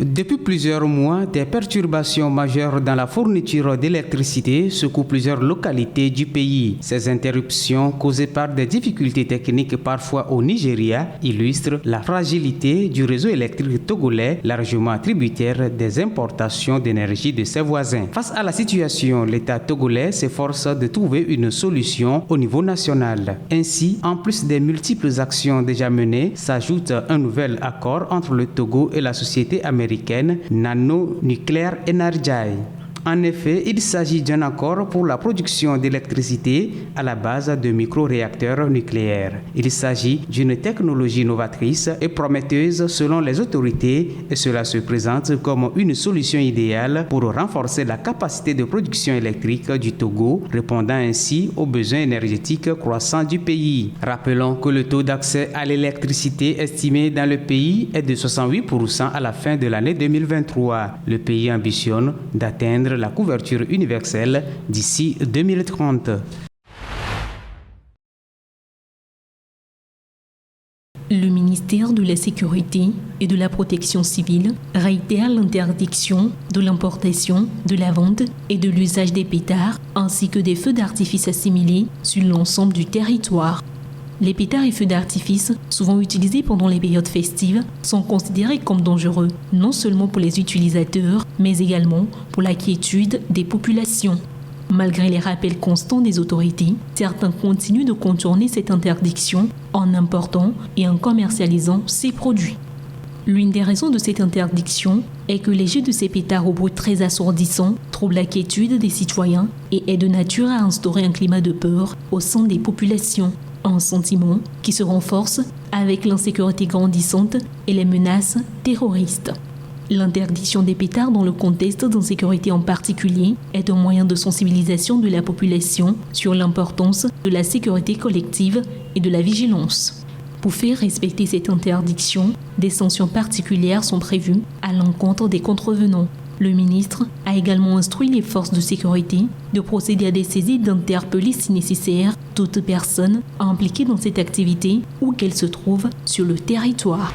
Depuis plusieurs mois, des perturbations majeures dans la fourniture d'électricité secouent plusieurs localités du pays. Ces interruptions, causées par des difficultés techniques parfois au Nigeria, illustrent la fragilité du réseau électrique togolais, largement tributaire des importations d'énergie de ses voisins. Face à la situation, l'État togolais s'efforce de trouver une solution au niveau national. Ainsi, en plus des multiples actions déjà menées, s'ajoute un nouvel accord entre le Togo et la société américaine Nano Nuclear Energy. En effet, il s'agit d'un accord pour la production d'électricité à la base de micro-réacteurs nucléaires. Il s'agit d'une technologie novatrice et prometteuse selon les autorités et cela se présente comme une solution idéale pour renforcer la capacité de production électrique du Togo, répondant ainsi aux besoins énergétiques croissants du pays. Rappelons que le taux d'accès à l'électricité estimé dans le pays est de 68% à la fin de l'année 2023. Le pays ambitionne d'atteindre la couverture universelle d'ici 2030. Le ministère de la Sécurité et de la Protection civile réitère l'interdiction de l'importation, de la vente et de l'usage des pétards ainsi que des feux d'artifice assimilés sur l'ensemble du territoire. Les pétards et feux d'artifice, souvent utilisés pendant les périodes festives, sont considérés comme dangereux, non seulement pour les utilisateurs, mais également pour la quiétude des populations. Malgré les rappels constants des autorités, certains continuent de contourner cette interdiction en important et en commercialisant ces produits. L'une des raisons de cette interdiction est que les jets de ces pétards au bruit très assourdissant troublent la quiétude des citoyens et est de nature à instaurer un climat de peur au sein des populations. Un sentiment qui se renforce avec l'insécurité grandissante et les menaces terroristes. L'interdiction des pétards dans le contexte d'insécurité en particulier est un moyen de sensibilisation de la population sur l'importance de la sécurité collective et de la vigilance. Pour faire respecter cette interdiction, des sanctions particulières sont prévues à l'encontre des contrevenants. Le ministre a également instruit les forces de sécurité de procéder à des saisies d'interpeller si nécessaire toute personne impliquée dans cette activité où qu'elle se trouve sur le territoire.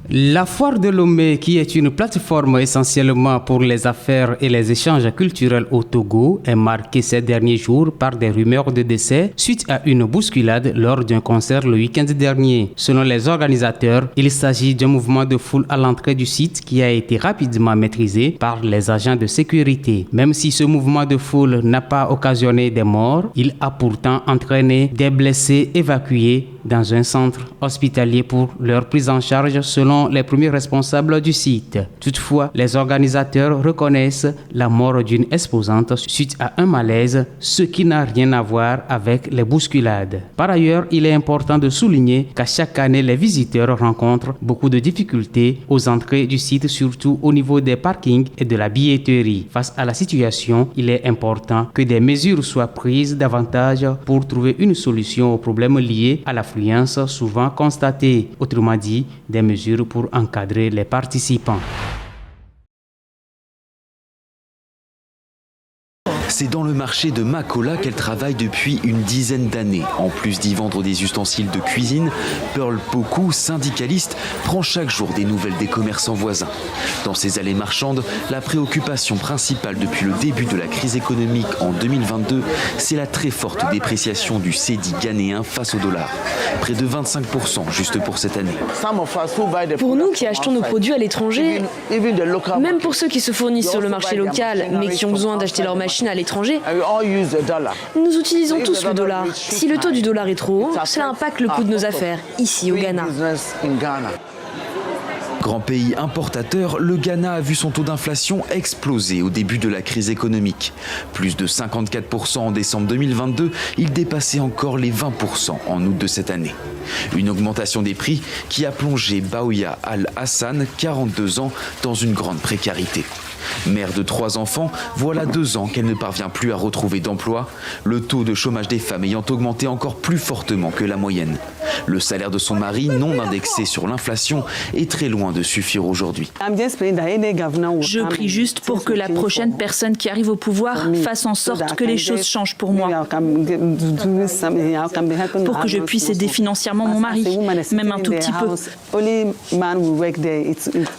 La Foire de Lomé, qui est une plateforme essentiellement pour les affaires et les échanges culturels au Togo, est marquée ces derniers jours par des rumeurs de décès suite à une bousculade lors d'un concert le week-end dernier. Selon les organisateurs, il s'agit d'un mouvement de foule à l'entrée du site qui a été rapidement maîtrisé par les agents de sécurité. Même si ce mouvement de foule n'a pas occasionné des morts, il a pourtant entraîné des blessés évacués dans un centre hospitalier pour leur prise en charge selon les premiers responsables du site. Toutefois, les organisateurs reconnaissent la mort d'une exposante suite à un malaise, ce qui n'a rien à voir avec les bousculades. Par ailleurs, il est important de souligner qu'à chaque année, les visiteurs rencontrent beaucoup de difficultés aux entrées du site, surtout au niveau des parkings et de la billetterie. Face à la situation, il est important que des mesures soient prises davantage pour trouver une solution aux problèmes liés à l'affluence souvent constatée. Autrement dit, des mesures pour encadrer les participants. C'est dans le marché de Makola qu'elle travaille depuis une dizaine d'années. En plus d'y vendre des ustensiles de cuisine, Pearl Poku, syndicaliste, prend chaque jour des nouvelles des commerçants voisins. Dans ces allées marchandes, la préoccupation principale depuis le début de la crise économique en 2022, c'est la très forte dépréciation du cédi ghanéen face au dollar. Près de 25% juste pour cette année. Pour nous qui achetons nos produits à l'étranger, même pour ceux qui se fournissent sur le marché local, mais qui ont besoin d'acheter leurs machines à l'étranger, nous utilisons tous le dollar. Si le taux du dollar est trop haut, cela impacte le coût de nos affaires, ici au Ghana. Grand pays importateur, le Ghana a vu son taux d'inflation exploser au début de la crise économique. Plus de 54% en décembre 2022, il dépassait encore les 20% en août de cette année. Une augmentation des prix qui a plongé Baouya Al-Hassan, 42 ans, dans une grande précarité. Mère de 3 enfants, voilà 2 ans qu'elle ne parvient plus à retrouver d'emploi, le taux de chômage des femmes ayant augmenté encore plus fortement que la moyenne. Le salaire de son mari, non indexé sur l'inflation, est très loin de suffire aujourd'hui. Je prie juste pour que la prochaine personne qui arrive au pouvoir fasse en sorte que les choses changent pour moi. Pour que je puisse aider financièrement mon mari, même un tout petit peu.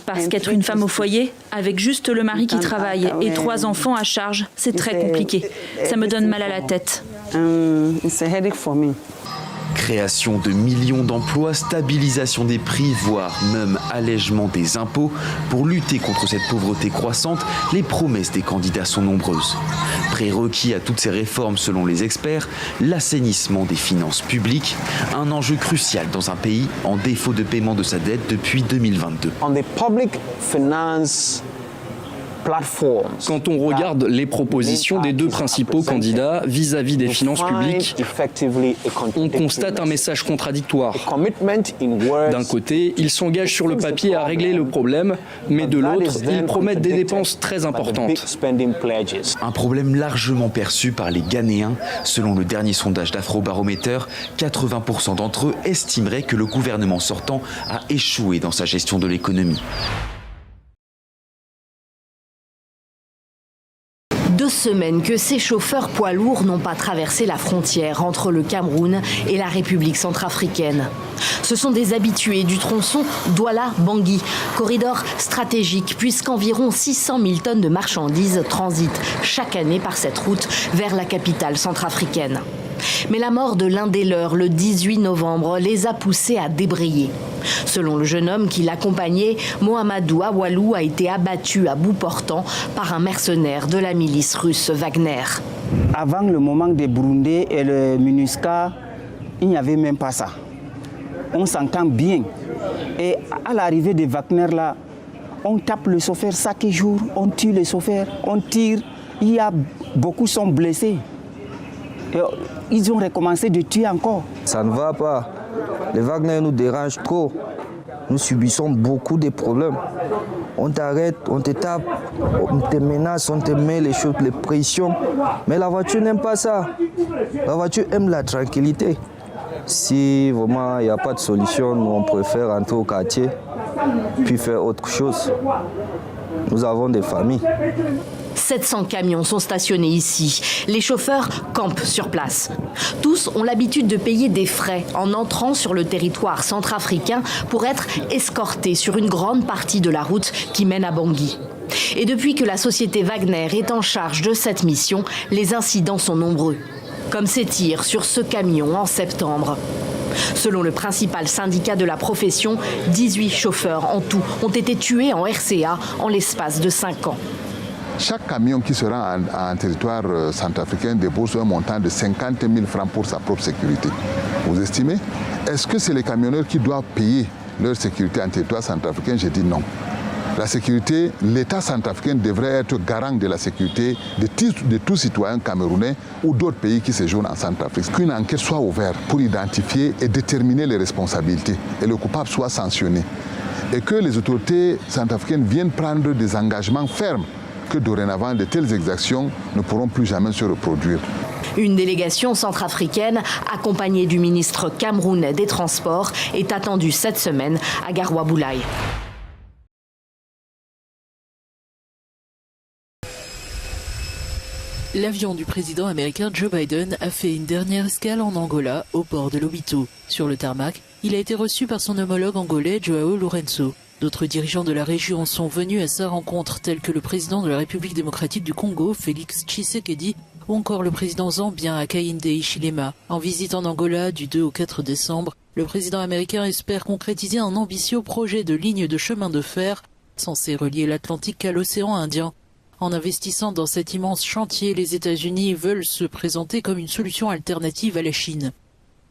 Parce qu'être une femme au foyer, avec juste le mari qui travaille et 3 enfants à charge, c'est très compliqué. Ça me donne mal à la tête. Création de millions d'emplois, stabilisation des prix, voire même allègement des impôts. Pour lutter contre cette pauvreté croissante, les promesses des candidats sont nombreuses. Prérequis à toutes ces réformes selon les experts, l'assainissement des finances publiques, un enjeu crucial dans un pays en défaut de paiement de sa dette depuis 2022. Quand on regarde les propositions des 2 principaux candidats vis-à-vis des finances publiques, on constate un message contradictoire. D'un côté, ils s'engagent sur le papier à régler le problème, mais de l'autre, ils promettent des dépenses très importantes. Un problème largement perçu par les Ghanéens. Selon le dernier sondage d'Afrobaromètre, 80% d'entre eux estimeraient que le gouvernement sortant a échoué dans sa gestion de l'économie. 2 semaines que ces chauffeurs poids lourds n'ont pas traversé la frontière entre le Cameroun et la République centrafricaine. Ce sont des habitués du tronçon Douala-Bangui, corridor stratégique puisqu'environ 600 000 tonnes de marchandises transitent chaque année par cette route vers la capitale centrafricaine. Mais la mort de l'un des leurs le 18 novembre les a poussés à débrayer. Selon le jeune homme qui l'accompagnait, Mohamedou Awalou a été abattu à bout portant par un mercenaire de la milice russe Wagner. Avant le moment des Burundais et le MINUSCA, il n'y avait même pas ça. On s'entend bien. Et à l'arrivée des Wagner, là, on tape le chauffeur chaque jour, on tue le chauffeur, on tire. Beaucoup sont blessés. Et ils ont recommencé de tuer encore. Ça ne va pas. Les Wagner nous dérangent trop. Nous subissons beaucoup de problèmes. On t'arrête, on te tape, on te menace, on te met les choses, les pressions. Mais la voiture n'aime pas ça. La voiture aime la tranquillité. Si vraiment il n'y a pas de solution, nous on préfère entrer au quartier puis faire autre chose. Nous avons des familles. 700 camions sont stationnés ici. Les chauffeurs campent sur place. Tous ont l'habitude de payer des frais en entrant sur le territoire centrafricain pour être escortés sur une grande partie de la route qui mène à Bangui. Et depuis que la société Wagner est en charge de cette mission, les incidents sont nombreux. Comme ces tirs sur ce camion en septembre. Selon le principal syndicat de la profession, 18 chauffeurs en tout ont été tués en RCA en l'espace de 5 ans. Chaque camion qui se rend en territoire centrafricain dépose un montant de 50 000 francs pour sa propre sécurité. Vous estimez? Est-ce que c'est les camionneurs qui doivent payer leur sécurité en territoire centrafricain? J'ai dit non. La sécurité, l'État centrafricain devrait être garant de la sécurité de tout citoyen camerounais ou d'autres pays qui séjournent en Centrafrique. Qu'une enquête soit ouverte pour identifier et déterminer les responsabilités et le coupable soit sanctionné. Et que les autorités centrafricaines viennent prendre des engagements fermes que dorénavant de telles exactions ne pourront plus jamais se reproduire. Une délégation centrafricaine, accompagnée du ministre camerounais des Transports, est attendue cette semaine à Garoua-Boulaye. L'avion du président américain Joe Biden a fait une dernière escale en Angola, au port de Lobito. Sur le tarmac, il a été reçu par son homologue angolais Joao Lourenço. D'autres dirigeants de la région sont venus à sa rencontre, tels que le président de la République démocratique du Congo, Félix Tshisekedi, ou encore le président zambien Hakainde Hichilema. En visite en Angola du 2 au 4 décembre, le président américain espère concrétiser un ambitieux projet de ligne de chemin de fer censé relier l'Atlantique à l'océan Indien. En investissant dans cet immense chantier, les États-Unis veulent se présenter comme une solution alternative à la Chine.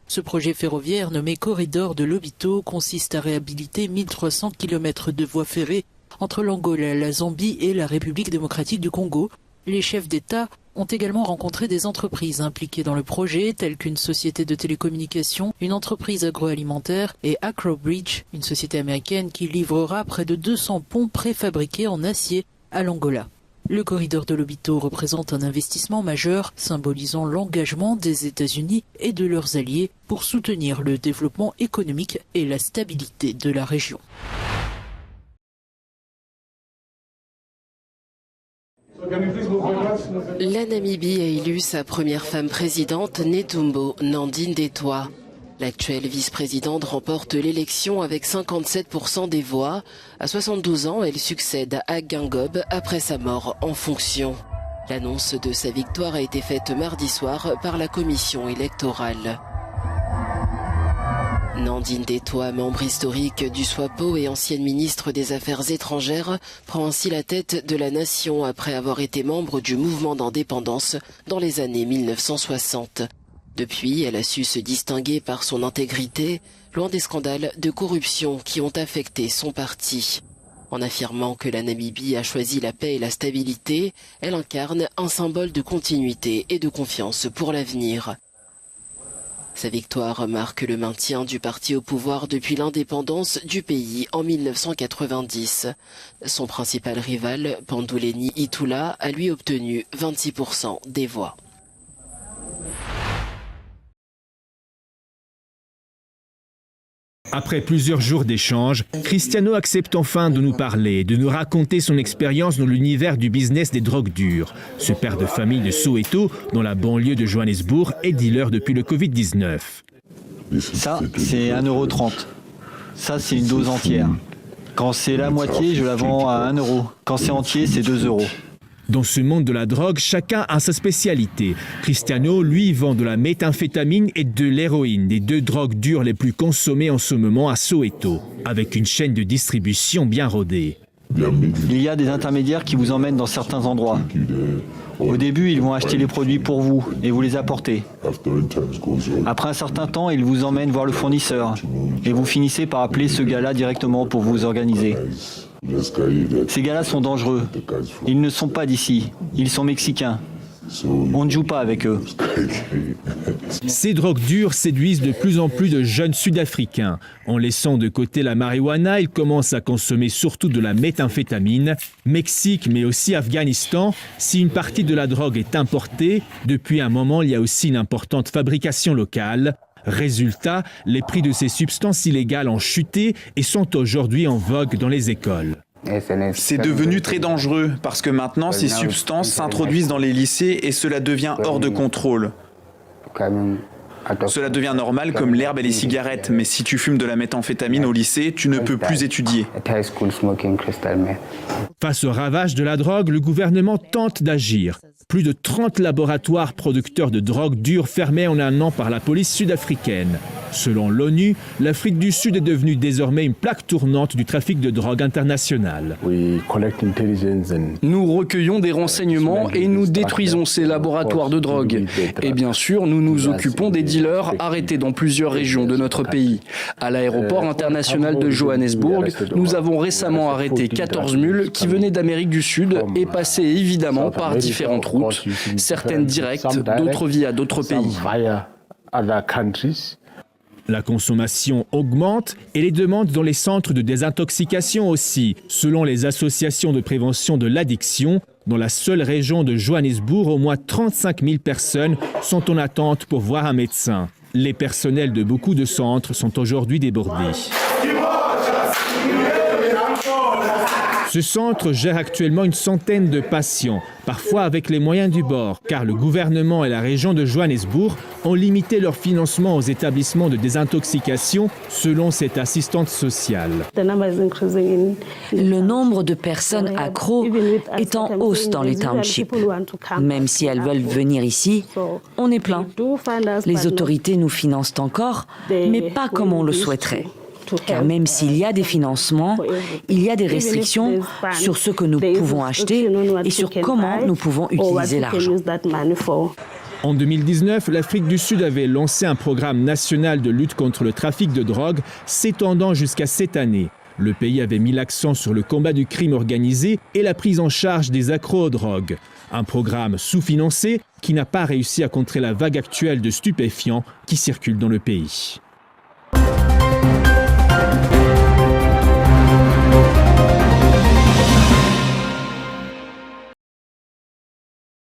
Ce projet ferroviaire nommé Corridor de Lobito consiste à réhabiliter 1300 km de voies ferrées entre l'Angola, la Zambie et la République démocratique du Congo. Les chefs d'État ont également rencontré des entreprises impliquées dans le projet, telles qu'une société de télécommunications, une entreprise agroalimentaire et Acrobridge, une société américaine qui livrera près de 200 ponts préfabriqués en acier à l'Angola. Le corridor de Lobito représente un investissement majeur, symbolisant l'engagement des États-Unis et de leurs alliés pour soutenir le développement économique et la stabilité de la région. La Namibie a élu sa première femme présidente, Netumbo Nandi-Ndaitwah. L'actuelle vice-présidente remporte l'élection avec 57% des voix. À 72 ans, elle succède à Geingob après sa mort en fonction. L'annonce de sa victoire a été faite mardi soir par la commission électorale. Nandi-Ndaitwah, membre historique du SWAPO et ancienne ministre des Affaires étrangères, prend ainsi la tête de la nation après avoir été membre du mouvement d'indépendance dans les années 1960. Depuis, elle a su se distinguer par son intégrité, loin des scandales de corruption qui ont affecté son parti. En affirmant que la Namibie a choisi la paix et la stabilité, elle incarne un symbole de continuité et de confiance pour l'avenir. Sa victoire marque le maintien du parti au pouvoir depuis l'indépendance du pays en 1990. Son principal rival, Panduleni Itula, a lui obtenu 26% des voix. Après plusieurs jours d'échanges, Cristiano accepte enfin de nous parler, de nous raconter son expérience dans l'univers du business des drogues dures. Ce père de famille de Soweto, dans la banlieue de Johannesburg, est dealer depuis le Covid-19. Ça, c'est 1,30 €. Ça, c'est une dose entière. Quand c'est la moitié, je la vends à 1 €. Quand c'est entier, c'est 2 €. Dans ce monde de la drogue, chacun a sa spécialité. Cristiano, lui, vend de la méthamphétamine et de l'héroïne, les deux drogues dures les plus consommées en ce moment à Soweto, avec une chaîne de distribution bien rodée. Il y a des intermédiaires qui vous emmènent dans certains endroits. Au début, ils vont acheter les produits pour vous et vous les apporter. Après un certain temps, ils vous emmènent voir le fournisseur et vous finissez par appeler ce gars-là directement pour vous organiser. Ces gars-là sont dangereux. Ils ne sont pas d'ici. Ils sont mexicains. On ne joue pas avec eux. Ces drogues dures séduisent de plus en plus de jeunes Sud-Africains. En laissant de côté la marijuana, ils commencent à consommer surtout de la méthamphétamine. Mexique, mais aussi Afghanistan. Si une partie de la drogue est importée, depuis un moment, il y a aussi une importante fabrication locale. Résultat, les prix de ces substances illégales ont chuté et sont aujourd'hui en vogue dans les écoles. C'est devenu très dangereux parce que maintenant ces substances s'introduisent dans les lycées et cela devient hors de contrôle. Cela devient normal comme l'herbe et les cigarettes, mais si tu fumes de la méthamphétamine au lycée, tu ne peux plus étudier. Face au ravage de la drogue, le gouvernement tente d'agir. Plus de 30 laboratoires producteurs de drogue dure fermés en un an par la police sud-africaine. Selon l'ONU, l'Afrique du Sud est devenue désormais une plaque tournante du trafic de drogue international. Nous recueillons des renseignements et nous détruisons ces laboratoires de drogue. Et bien sûr, nous nous occupons des dealers arrêtés dans plusieurs régions de notre pays. À l'aéroport international de Johannesburg, nous avons récemment arrêté 14 mules qui venaient d'Amérique du Sud et passaient évidemment par différentes routes. Certaines directes, d'autres via d'autres pays. La consommation augmente et les demandes dans les centres de désintoxication aussi. Selon les associations de prévention de l'addiction, dans la seule région de Johannesburg, au moins 35 000 personnes sont en attente pour voir un médecin. Les personnels de beaucoup de centres sont aujourd'hui débordés. Ce centre gère actuellement une centaine de patients, parfois avec les moyens du bord, car le gouvernement et la région de Johannesburg ont limité leur financement aux établissements de désintoxication, selon cette assistante sociale. Le nombre de personnes accros est en hausse dans les townships. Même si elles veulent venir ici, on est plein. Les autorités nous financent encore, mais pas comme on le souhaiterait. Car même s'il y a des financements, il y a des restrictions sur ce que nous pouvons acheter et sur comment nous pouvons utiliser l'argent. En 2019, l'Afrique du Sud avait lancé un programme national de lutte contre le trafic de drogue s'étendant jusqu'à cette année. Le pays avait mis l'accent sur le combat du crime organisé et la prise en charge des accros aux drogues. Un programme sous-financé qui n'a pas réussi à contrer la vague actuelle de stupéfiants qui circulent dans le pays.